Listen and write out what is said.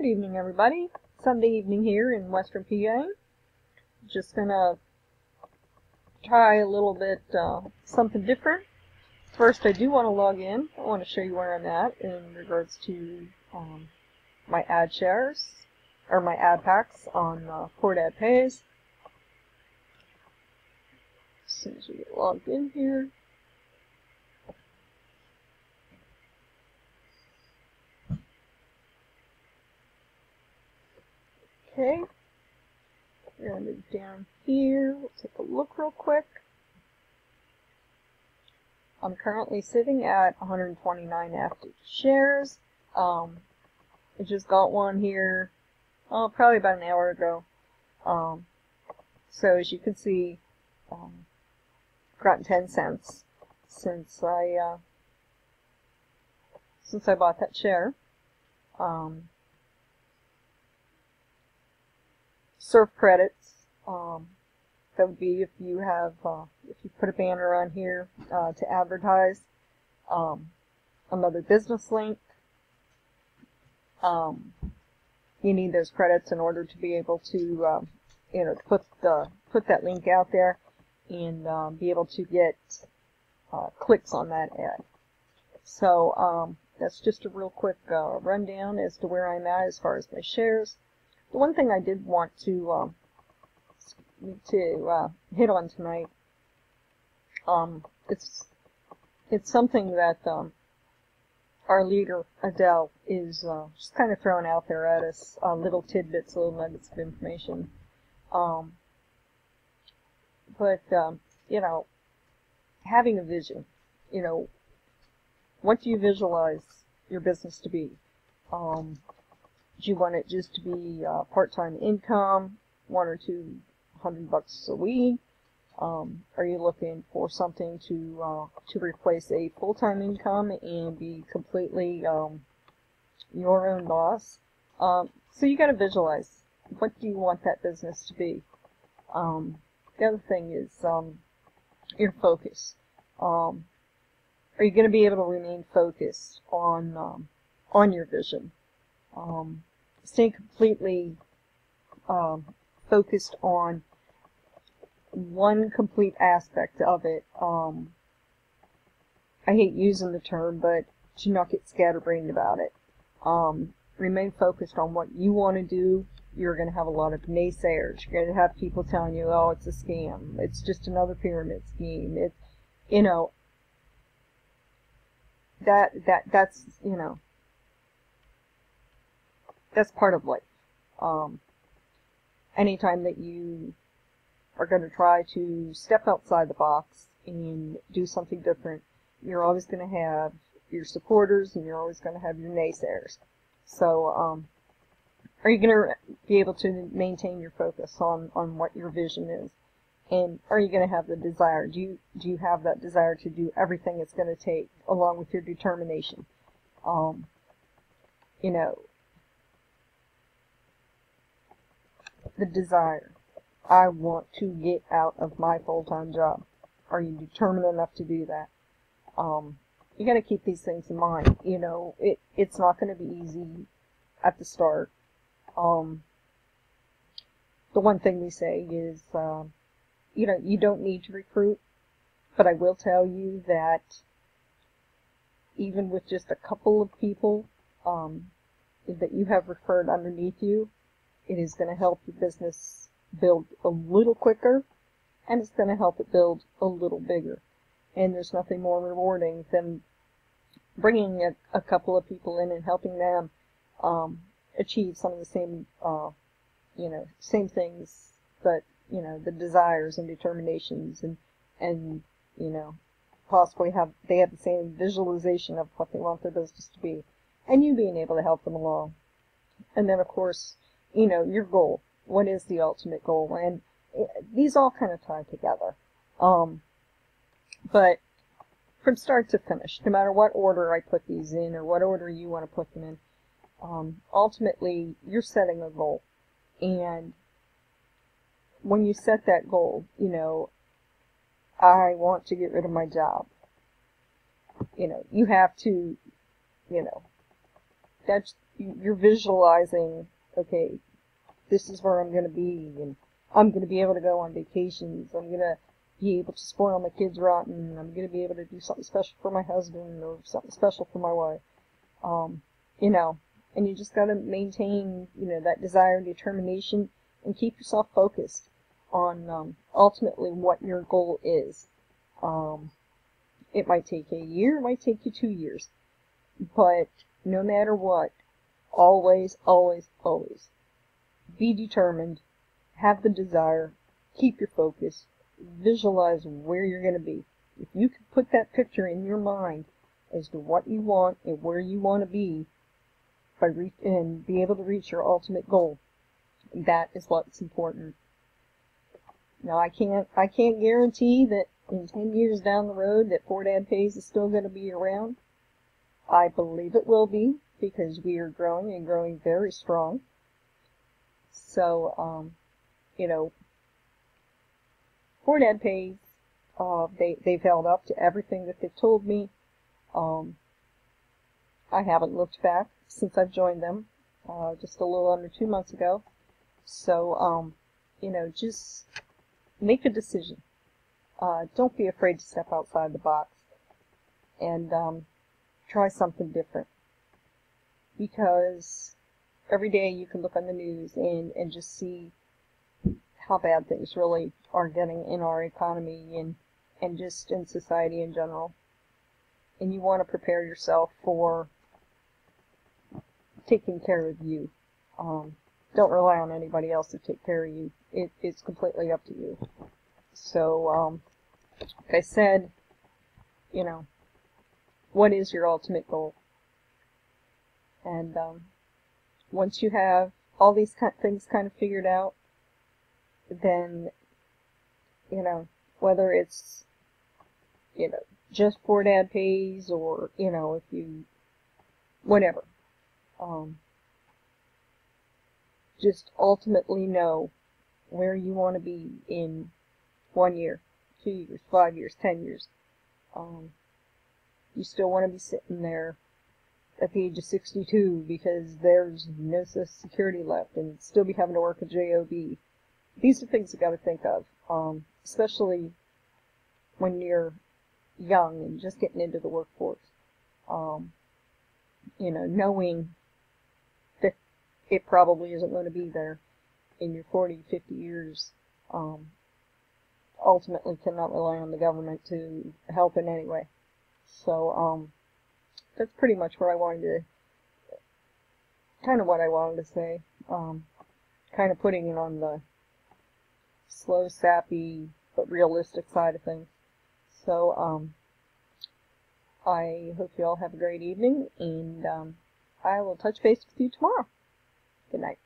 Good evening, everybody. Sunday evening here in Western PA. Just gonna try a little bit something different. First, I do want to log in. I want to show you where I'm at in regards to my ad shares or my ad packs on Port Ad Pays. As soon as we get logged in here. Okay, we're going to move down here. We'll take a look real quick. I'm currently sitting at 129 active shares. I just got one here, probably about an hour ago. So as you can see, I've gotten 10 cents since I bought that share. Surf credits, that would be if you have, if you put a banner on here to advertise another business link. You need those credits in order to be able to, put that link out there and be able to get clicks on that ad. So that's just a real quick rundown as to where I'm at as far as my shares. The one thing I did want to hit on tonight, it's something that our leader Adele is just kind of throwing out there at us, little tidbits, little nuggets of information. But having a vision, what do you visualize your business to be? Do you want it just to be part-time income, $100 or $200 a week? Are you looking for something to replace a full-time income and be completely your own boss? So you got to visualize, what do you want that business to be? The other thing is your focus. Are you going to be able to remain focused on your vision? Stay completely focused on one complete aspect of it. I hate using the term, but do not get scatterbrained about it. Remain focused on what you want to do. You're going to have a lot of naysayers. You're going to have people telling you, oh, it's a scam. It's just another pyramid scheme. That's part of life. Anytime that you are going to try to step outside the box and do something different, you're always going to have your supporters and you're always going to have your naysayers. So, are you going to be able to maintain your focus on what your vision is? And are you going to have the desire? Do you have that desire to do everything it's going to take, along with your determination? The desire. I want to get out of my full-time job. Are you determined enough to do that? You got to keep these things in mind. It's not going to be easy at the start. The one thing we say is, you don't need to recruit, but I will tell you that even with just a couple of people that you have referred underneath you, it is going to help your business build a little quicker, and it's going to help it build a little bigger. And there's nothing more rewarding than bringing a couple of people in and helping them achieve some of the same, same things, but, the desires and determinations and possibly they have the same visualization of what they want their business to be, and you being able to help them along. And then, of course, your goal. What is the ultimate goal? And these all kind of tie together. But from start to finish, no matter what order I put these in or what order you want to put them in, ultimately, you're setting a goal. And when you set that goal, I want to get rid of my job. You have to, that's, you're visualizing, okay, this is where I'm going to be, and I'm going to be able to go on vacations. I'm going to be able to spoil my kids rotten. I'm going to be able to do something special for my husband or something special for my wife. You know, and you just got to maintain, you know, that desire and determination and keep yourself focused on ultimately what your goal is. It might take a year, it might take you 2 years, but no matter what, always, always, always be determined, have the desire, keep your focus, visualize where you're going to be. If you can put that picture in your mind as to what you want and where you want to be, and be able to reach your ultimate goal, that is what's important. Now, I can't guarantee that in 10 years down the road that Poor Dad Pays is still going to be around. I believe it will be, because we are growing and growing very strong. So, you know, Poor Dad Pays, they've held up to everything that they've told me. I haven't looked back since I've joined them, just a little under 2 months ago. So, you know, just make a decision. Don't be afraid to step outside the box and try something different. Because every day you can look on the news and just see how bad things really are getting in our economy and just in society in general. And you want to prepare yourself for taking care of you. Don't rely on anybody else to take care of you. It's completely up to you. So, like I said, you know, what is your ultimate goal? And once you have all these things kind of figured out, then, you know, whether it's, you know, just Poor Dad Pays, or, you know, if you, whatever, just ultimately know where you want to be in 1 year, 2 years, 5 years, 10 years. You still want to be sitting there at the age of 62 because there's no Social Security left, and still be having to work a job. These are things you got to think of, especially when you're young and just getting into the workforce. You know, knowing that it probably isn't going to be there in your 40, 50 years, ultimately cannot rely on the government to help in any way. So, that's pretty much what I wanted to, kind of what I wanted to say. Kind of putting it on the slow, sappy, but realistic side of things. So, I hope you all have a great evening, and I will touch base with you tomorrow. Good night.